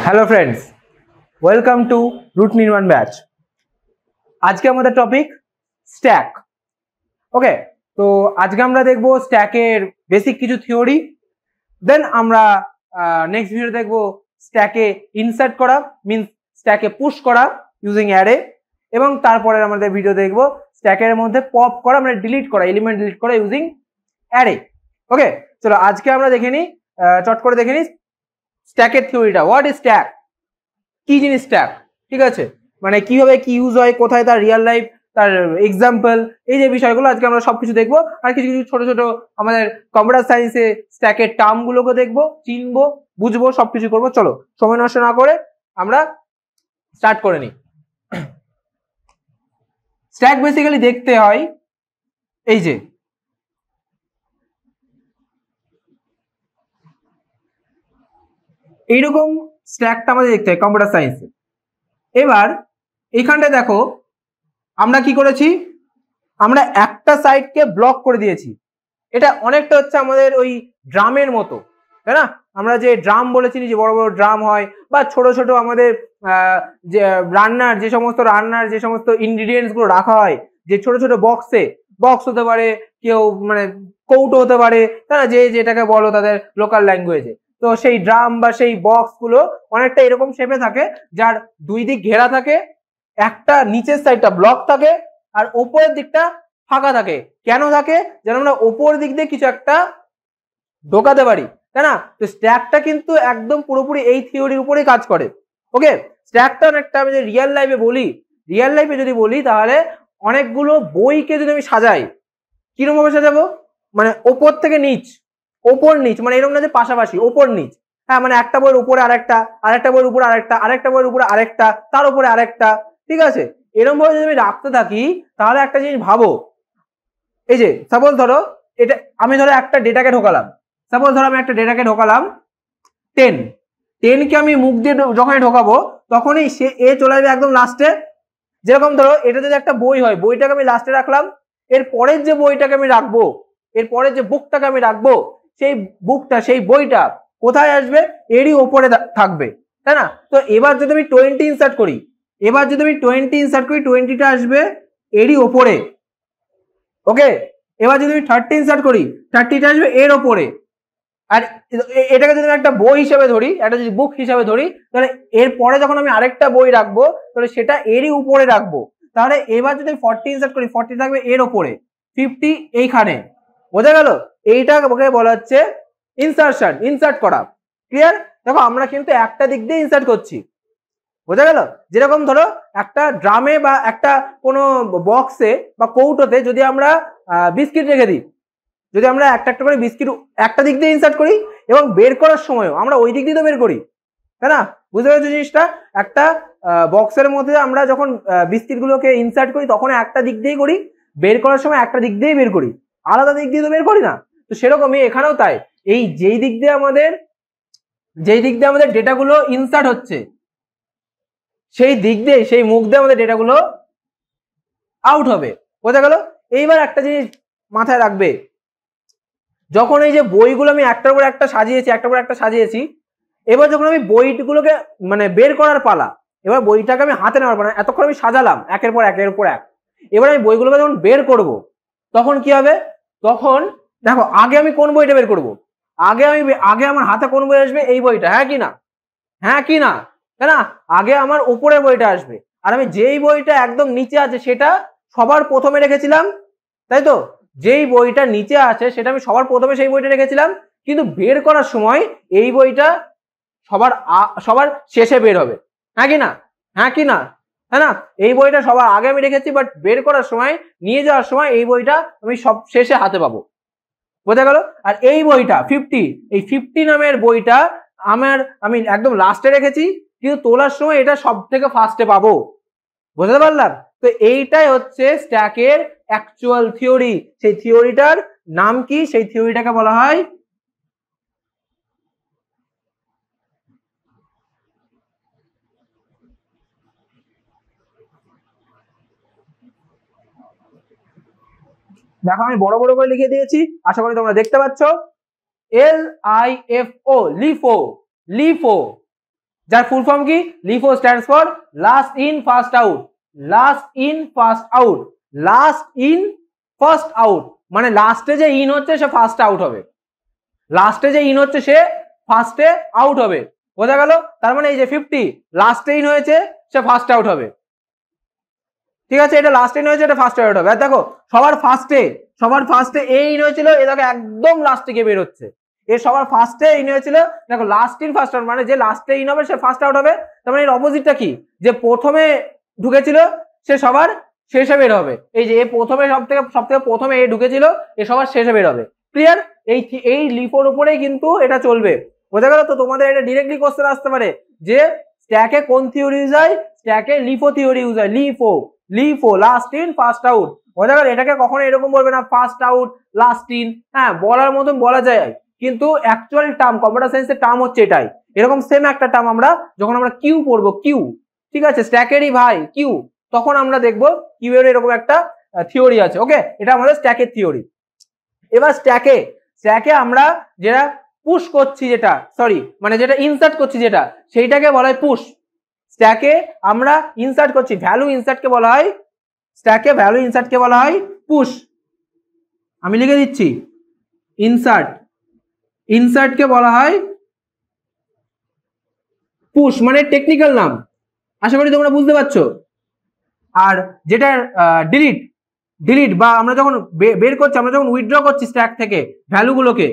Hello friends, welcome to root Nirman batch. आज के हमारे टॉपिक स्टैक। ओके, तो आज के আমরা দেখব স্ট্যাকের বেসিক কিছু থিওরি, দেন আমরা নেক্সট ভিডিও দেখব স্ট্যাকে ইনসার্ট করা মিন্স স্ট্যাকে পুশ করা ইউজিং অ্যারে, এবং তারপরে আমাদের ভিডিও দেখব স্ট্যাকের মধ্যে পপ করা মানে ডিলিট করা, এলিমেন্ট ডিলিট করা ইউজিং অ্যারে। ওকে, চলো আজকে আমরা দেখে নিই, চট করে দেখে নিই স্ট্যাকের থিওরিটা। হোয়াট ইজ স্ট্যাক, কি জিনিস স্ট্যাক, ঠিক আছে, মানে কিভাবে কি ইউজ হয়, কোথায় তার রিয়েল লাইফ, তার এক্সাম্পল, এই যে বিষয়গুলো আজকে আমরা সবকিছু দেখবো। আর কিছু কিছু ছোট ছোট আমাদের কম্পিউটার সায়েন্সে স্ট্যাকের টার্ম গুলোকে দেখবো, চিনবো, বুঝবো, সবকিছু করবো। চলো সময় নষ্ট না করে আমরা স্টার্ট করে নিই। স্ট্যাক বেসিক্যালি দেখতে হয় এই যে এইরকম স্ট্যাকটা আমাদের দেখতে হয় কম্পিউটার সায়েন্সে। এবার এইখানটায় দেখো আমরা কি করেছি, আমরা একটা সাইডকে ব্লক করে দিয়েছি। এটা অনেকটা হচ্ছে আমাদের ওই ড্রামের মতো, তাই না? আমরা যে ড্রাম বলেছি, যে বড় বড় ড্রাম হয় বা ছোট ছোট আমাদের যে রান্নার যে সমস্ত ইনগ্রিডিয়েন্টস গুলো রাখা হয়, যে ছোট ছোট বক্স হতে পারে, কেউ মানে কৌটো হতে পারে, তাই না, যে যেটাকে বলো তাদের লোকাল ল্যাঙ্গুয়েজে। তো সেই ড্রাম বা সেই বক্স গুলো অনেকটা এরকম শেপে থাকে, যার দুই দিক ঘেরা থাকে, একটা নিচের সাইডটা ব্লক থাকে আর ওপরের দিকটা ফাঁকা থাকে। কেন থাকে? যেন আমরা ওপর দিক দিয়ে কিছু একটা ঢোকাতে পারি, তাই না? তো স্ট্যাকটা কিন্তু একদম পুরোপুরি এই থিওরির উপরেই কাজ করে। ওকে, স্ট্যাকটা অনেকটা আমি যে রিয়েল লাইফে যদি বলি তাহলে অনেকগুলো বইকে যদি আমি সাজাই, কিরকম ভাবে সাজাবো, মানে ওপর থেকে নিচ, ওপর নিচ, মানে এরকম না যে পাশাপাশি, ওপর নিচ। হ্যাঁ, মানে একটা বইয়ের উপরে আরেকটা, আরেকটা বইয়ের উপরে আরেকটা, আরেকটা বইয়ের উপরে আরেকটা, তার উপরে আরেকটা, ঠিক আছে? এরকম ভাবে যদি আমি রাখতে থাকি তাহলে একটা জিনিস ভাবো, এই যে সাপোজ ধরো এটা আমি একটা ডেটাকে ঢোকালাম, আমি একটা ডেটাকে ঢোকালাম 10 কে আমি মুখ দিয়ে যখনই ঢোকাবো তখনই সে এ চলে যাবে একদম লাস্টে। যেরকম ধরো এটা যদি একটা বই হয়, বইটাকে আমি লাস্টে রাখলাম, এর পরের যে বইটাকে আমি রাখবো, এর পরের যে বুকটাকে আমি রাখবো, সেই বইটা কোথায় আসবে? এরই ওপরে থাকবে, তাই না? তো এবার যদি আমি 20 ইনসার্ট করি, 20টা আসবে এরই ওপরে। ওকে, এবার যদি আমি 30 ইনসার্ট করি, 30টা আসবে এর ওপরে। আর এটাকে যদি একটা বই হিসাবে ধরি, একটা যদি বুক হিসাবে ধরি, তাহলে এর পরে যখন আমি আরেকটা বই রাখবো তাহলে সেটা এরই উপরে রাখবো। তাহলে এবার যদি 40 ইনসার্ট করি, 40 থাকবে এর ওপরে, 50 এইখানে। বোঝা গেল? এইটা বলা হচ্ছে ইনসার্ট করা। ক্লিয়ার? দেখো আমরা কিন্তু একটা দিক দিয়ে ইনসার্ট করছি, বোঝা গেল? যেরকম ধরো একটা ড্রামে বা একটা কোনো বক্সে বা কৌটোতে যদি আমরা বিস্কিট রেখে দিই, যদি আমরা একটা একটা করে বিস্কিট একটা দিক দিয়ে ইনসার্ট করি এবং বের করার সময়ও আমরা ওই দিক দিয়ে তো বের করি, তাই না? বুঝতে পারছো জিনিসটা? একটা বক্সের মধ্যে আমরা যখন বিস্কিট গুলোকে ইনসার্ট করি তখন একটা দিক দিয়েই করি, বের করার সময় একটা দিক দিয়েই বের করি, আলাদা দিক দিয়ে তো বের করি না। তো সেরকমই এখানেও তাই, এই যেই দিক দিয়ে আমাদের ডেটাগুলো ইনসার্ট হচ্ছে সেই দিক দিয়ে, সেই মুখ দিয়ে আমাদের ডেটাগুলো আউট হবে। বোঝা গেল? এইবার একটা জিনিস মাথায় রাখবে, যখন এই যে বইগুলো আমি একটার পর একটা সাজিয়েছি, এবার যখন আমি বইগুলোকে মানে বের করার পালা, এবার বইটাকে আমি হাতে নেওয়ার পালা, এতক্ষণ আমি সাজালাম একের পর এক, এবার আমি বইগুলোকে যখন বের করব তখন কি হবে? তখন দেখো আগে আমি কোন বইটা বের করব, আগে আমার হাতে কোন বই আসবে? এই বইটা, হ্যাঁ কি না, তাই না? আগে আমার উপরের বইটা আসবে, আর আমি যেই বইটা একদম নিচে আছে সেটা সবার প্রথমে রেখেছিলাম, তাই তো? যেই বইটা নিচে আছে সেটা আমি সবার প্রথমে সেই বইটা রেখেছিলাম, কিন্তু বের করার সময় এই বইটা সবার শেষে বের হবে, হ্যাঁ কি না, তাই না? এই বইটা সবার আগে আমি রেখেছি, বাট বের করার সময়, নিয়ে যাওয়ার সময় এই বইটা আমি সব শেষে হাতে পাবো। বোঝা গেল? আর এই বইটা 50 নামের বইটা আমি একদম লাস্টে রেখেছি, কিন্তু তোলার সময় এটা সব থেকে ফার্স্টে পাবো। বুঝতে পারলাম? তো এইটাই হচ্ছে স্ট্যাকের অ্যাকচুয়াল থিওরি। সেই থিওরিটার নাম কি? সেই থিওরিটাকে বলা হয় দেখো আমি বড় বড় করে লিখে দিয়েছি, আশা করি তোমরা দেখতে পাচ্ছ। LIFO, LIFO. যার ফুল ফর্ম কি? LIFO stands for last in first out, last in first out, last in first out, মানে লাস্টে যে ইন হচ্ছে সে ফার্স্টে আউট হবে, লাস্টে যে ইন হচ্ছে সে ফার্স্টে আউট হবে, বোঝা গেল? তার মানে এই যে 50 লাস্টে ইন হয়েছে সে ফার্স্ট আউট হবে, ঠিক আছে? এটা লাস্ট ইন হয়েছে, এটা ফার্স্ট আউট হবে। আর দেখো সবার ফার্স্টে এ ইন হয়েছিল, এ দেখো একদম লাস্টে গিয়ে বের হচ্ছে, এ সবার ফার্স্টে ইন হয়েছিল, দেখো লাস্ট ইন ফার্স্ট আউট, মানে যে লাস্টে ইন হবে সে ফার্স্ট আউট হবে। তার মানে এর অপোজিটটা কি? যে প্রথমে ঢুকেছিল সে সবার শেষে বের হবে, এই যে এ প্রথমে সব থেকে প্রথমে এ ঢুকেছিল, এ সবার শেষে বের হবে। ক্লিয়ার? এই লিফোর উপরেই কিন্তু এটা চলবে, বোঝা গেল? তো তোমাদের এটা ডিরেক্টলি কোশ্চেন আসতে পারে যে স্ট্যাকে কোন থিওরি ইউজ হয়? স্ট্যাকে লিফো থিওরি ইউজ হয়, LIFO last in first out, বোঝা গেল? এটাকে কখনো এরকম বলবে না ফার্স্ট আউট লাস্ট ইন, হ্যাঁ বলার মতন বলা যায়, কিন্তু অ্যাকচুয়াল টার্ম কম্পিউটার সায়েন্সের টার্ম হচ্ছে এটাই। এরকম সেম একটা টার্ম আমরা যখন আমরা কিউ পড়বো, কিউ, ঠিক আছে, স্ট্যাকেরই ভাই কিউ, তখন আমরা দেখবো কিউ এর এরকম একটা থিওরি আছে। ওকে, এটা আমাদের স্ট্যাকের থিওরি। এবার স্ট্যাকে আমরা যেটা পুশ করছি, যেটা সরি মানে যেটা ইনসার্ট করছি, যেটা সেইটাকে বলা হয় পুশ। স্ট্যাকে আমরা ইনসার্ট করছি, ভ্যালু ইনসার্টকে বলা হয়, স্ট্যাকে ভ্যালু ইনসার্টকে বলা হয় পুশ। আমি লিখে দিচ্ছি, ইনসার্টকে বলা হয় পুশ, মানে টেকনিক্যাল নাম, আশা করি তোমরা বুঝতে পারছো। আর যেটা ডিলিট বা আমরা যখন বের করছি, আমরা যখন উইথড্র করছি স্ট্যাক থেকে ভ্যালুগুলোকে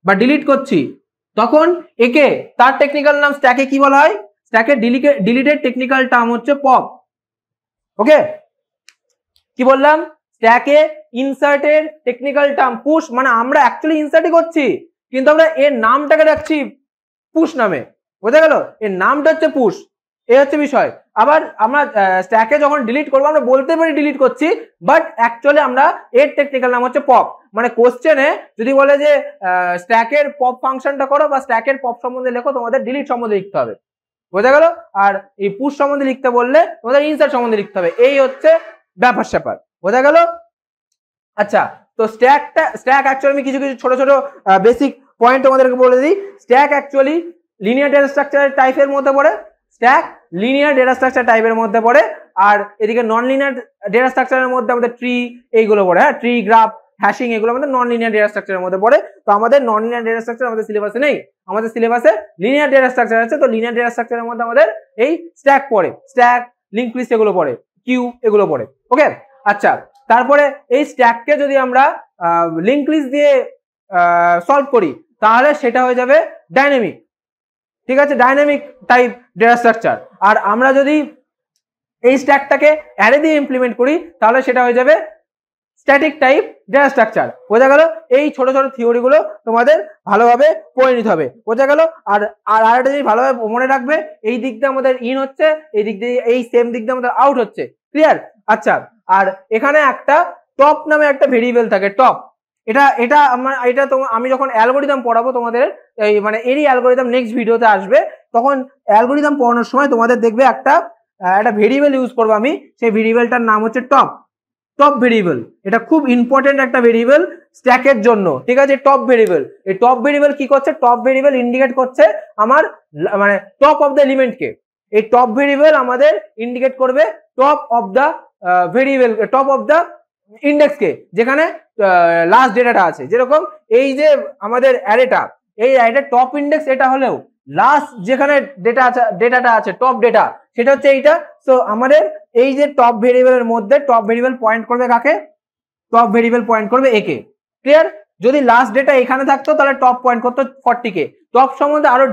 বা ডিলিট করছি, তখন একে তার টেকনিক্যাল নাম স্ট্যাকে কি বলা হয়? স্ট্যাকে ডিলিটেড টেকনিক্যাল টার্ম হচ্ছে পপ। ওকে, কি বললাম? স্ট্যাকে ইনসার্টের টেকনিক্যাল টার্ম পুশ, মানে আমরা অ্যাকচুয়ালি ইনসার্টই করছি কিন্তু আমরা এর নামটাকে রাখছি পুশ নামে, বোঝা গেল? এর নামটা হচ্ছে পুশ, এই হচ্ছে বিষয়। আবার আমরা স্ট্যাকে যখন ডিলিট করবো আমরা বলতে পারি ডিলিট করছি, বাট অ্যাকচুয়ালি আমরা এর টেকনিক্যাল নাম হচ্ছে পপ। মানে কোশ্চেনে যদি বলে যে স্ট্যাকের পপ ফাংশনটা করো বা স্ট্যাকের পপ সম্বন্ধে লেখো, তোমাদের ডিলিট সম্বন্ধে লিখতে হবে, বোঝা গেল? আর এই পুশ সম্বন্ধে লিখতে বললে তোমাদের ইনসার্ট সম্বন্ধে লিখতে হবে, এই হচ্ছে ব্যাপার স্যাপার, বোঝা গেল? আচ্ছা, তো স্ট্যাক অ্যাকচুয়ালি আমি কিছু ছোট ছোট বেসিক পয়েন্ট তোমাদেরকে বলে দিই। Stack actually linear data structure টাইপের মধ্যে পড়ে, স্ট্যাক লিনিয়ার ডেটা স্ট্রাকচার টাইপের মধ্যে পড়ে, আর এদিকে নন লিনিয়ার ডেটা স্ট্রাকচারের মধ্যে আমাদের ট্রি এইগুলো পড়ে, হ্যাঁ ট্রি, গ্রাফ, হ্যাশিং, এগুলো আমাদের নন লিনিয়ার ডেটা স্ট্রাকচারের মধ্যে পড়ে। তো আমাদের নন লিনিয়ার ডেটা স্ট্রাকচার আমাদের সিলেবাসে নেই, আমাদের সিলেবাসে লিনিয়ার ডেটা স্ট্রাকচার আছে। তো লিনিয়ার ডেটা স্ট্রাকচারের মধ্যে আমাদের এই স্ট্যাক পড়ে, স্ট্যাক, লিঙ্ক লিস্ট এগুলো পড়ে, কিউ এগুলো পড়ে। ওকে, আচ্ছা, তারপরে এই স্ট্যাককে যদি আমরা লিঙ্ক লিস্ট দিয়ে সলভ করি তাহলে সেটা হয়ে যাবে ডাইনামিক, ঠিক আছে, ডাইনামিক টাইপ ডেটা স্ট্রাকচার। আর আমরা যদি এই স্ট্যাকটাকে অ্যারে দিয়ে ইমপ্লিমেন্ট করি তাহলে সেটা হয়ে যাবে স্ট্যাটিক টাইপ ডেটা স্ট্রাকচার, বোঝা গেল? এই ছোট ছোট থিওরি গুলো তোমাদের ভালোভাবে পড়ে নিতে হবে, বোঝা গেল? আর আরেকটা জিনিস ভালোভাবে মনে রাখবে, এই দিক দিয়ে আমাদের ইন হচ্ছে, এই দিক দিয়ে এই সেম দিক দিয়ে আমাদের আউট হচ্ছে, ক্লিয়ার? আচ্ছা, আর এখানে একটা টপ নামে একটা ভেরিয়েবল থাকে, টপ। এটা আমি যখন অ্যালগোরিদম পড়াবো তোমাদের, এই মানে এরই অ্যালগোরিদম নেক্সট ভিডিওতে আসবে, তখন অ্যালগোরিদম পড়ানোর সময় তোমাদের দেখবে একটা ভেরিয়েবল ইউজ করবো আমি, সেই ভেরিয়েবলটার নাম হচ্ছে টপ ভেরিয়েবল। এটা খুব ইম্পর্টেন্ট একটা ভেরিয়েবল স্ট্যাকের জন্য, ঠিক আছে? টপ ভেরিয়েবল, এই টপ ভেরিয়েবল কি করছে? টপ ভেরিয়েবল ইন্ডিকেট করছে আমার মানে টপ অফ দ্য এলিমেন্টকে। এই টপ ভেরিয়েবল আমাদের ইন্ডিকেট করবে top of the variable, top of the ইন্ডেক্সকে, যেখানে লাস্ট ডেটাটা আছে। যেরকম এই যে আমাদের অ্যারেটা, এই অ্যারেটার টপ ইন্ডেক্স এটা হলেও লাস্ট যেখানে ডেটাটা আছে টপ ডেটা, সেটা হচ্ছে এইটা। সো আমাদের এই যে টপ ভেরিয়েবলের মধ্যে টপ ভেরিয়েবল পয়েন্ট করবে কাকে? টপ ভেরিয়েবল পয়েন্ট করবে একে, ক্লিয়ার? যদি লাস্ট ডেটা এখানে থাকতো তাহলে টপ পয়েন্ট করতো 40 কে। টপ সম্বন্ধে আরো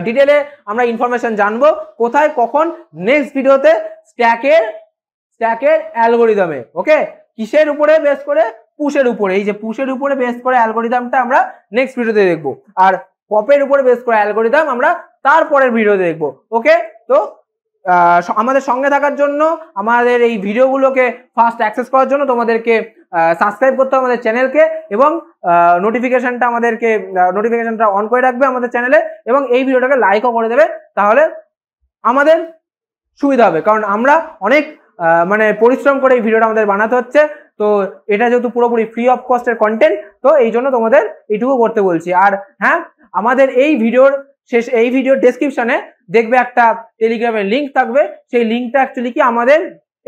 ডিটেলে আমরা ইনফরমেশন জানবো কোথায়, কখন? নেক্সট ভিডিওতে স্ট্যাকের অ্যালগোরিদমে। ওকে, কিসের উপরে বেস করে? পুশের উপরে। এই যে পুশের উপরে বেস করে অ্যালগোরিদমটা আমরা নেক্সট ভিডিওতে দেখবো, আর পপের উপরে বেস করে অ্যালগোরিদম আমরা তারপরের ভিডিওতে দেখবো। ওকে, তো আমাদের সঙ্গে থাকার জন্য, আমাদের এই ভিডিওগুলোকে ফার্স্ট অ্যাক্সেস করার জন্য তোমাদেরকে সাবস্ক্রাইব করতে হবে আমাদের চ্যানেলকে, এবং নোটিফিকেশনটা অন করে রাখবে আমাদের চ্যানেলে, এবং এই ভিডিওটাকে লাইকও করে দেবে, তাহলে আমাদের সুবিধা হবে। কারণ আমরা অনেক মানে পরিশ্রম করে এই ভিডিওটা আমাদের বানাতে হচ্ছে, তো এটা যেহেতু পুরোপুরি ফ্রি অফ কস্টের কন্টেন্ট, তো এই জন্য তোমাদের এইটুকু করতে বলছি। আর হ্যাঁ, আমাদের এই ভিডিওর শেষ এই ভিডিও ডেসক্রিপশনে দেখবে একটা টেলিগ্রামের লিঙ্ক থাকবে। সেই লিঙ্কটা অ্যাকচুয়ালি কি আমাদের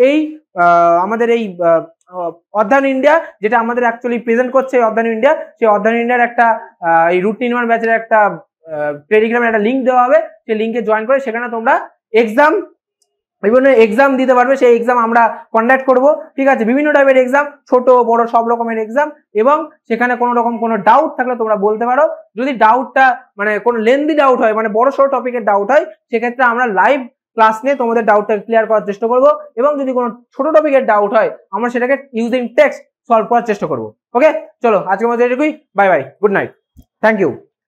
এই অধ্যয়ন ইন্ডিয়া, যেটা আমাদের অ্যাকচুয়ালি প্রেজেন্ট করছে অধ্যয়ন ইন্ডিয়া, সেই অধ্যয়ন ইন্ডিয়ার একটা এই রুট নির্মাণ ব্যাচের একটা টেলিগ্রামের একটা লিঙ্ক দেওয়া হবে। সেই লিঙ্কে জয়েন করে সেখানে তোমরা বিভিন্ন এক্সাম দিতে পারবে। সেই এক্সাম আমরা কন্ডাক্ট করব, ঠিক আছে? বিভিন্ন টাইপের এক্সাম, ছোট বড় সব রকমের এক্সাম। এবং সেখানে কোনো রকম কোনো ডাউট থাকলে তোমরা বলতে পারো। যদি ডাউটটা মানে কোনো লেন্দি ডাউট হয়, মানে বড় সড়ো টপিকের ডাউট হয়, সেক্ষেত্রে আমরা লাইভ ক্লাস নিয়ে তোমাদের ডাউটটা ক্লিয়ার করার চেষ্টা করব। এবং যদি কোনো ছোট টপিকের ডাউট হয়, আমরা সেটাকে ইউজিং টেক্সট সলভ করার চেষ্টা করব। ওকে, চলো আজকের মতো এটুকুই। Bye bye, good night, thank you.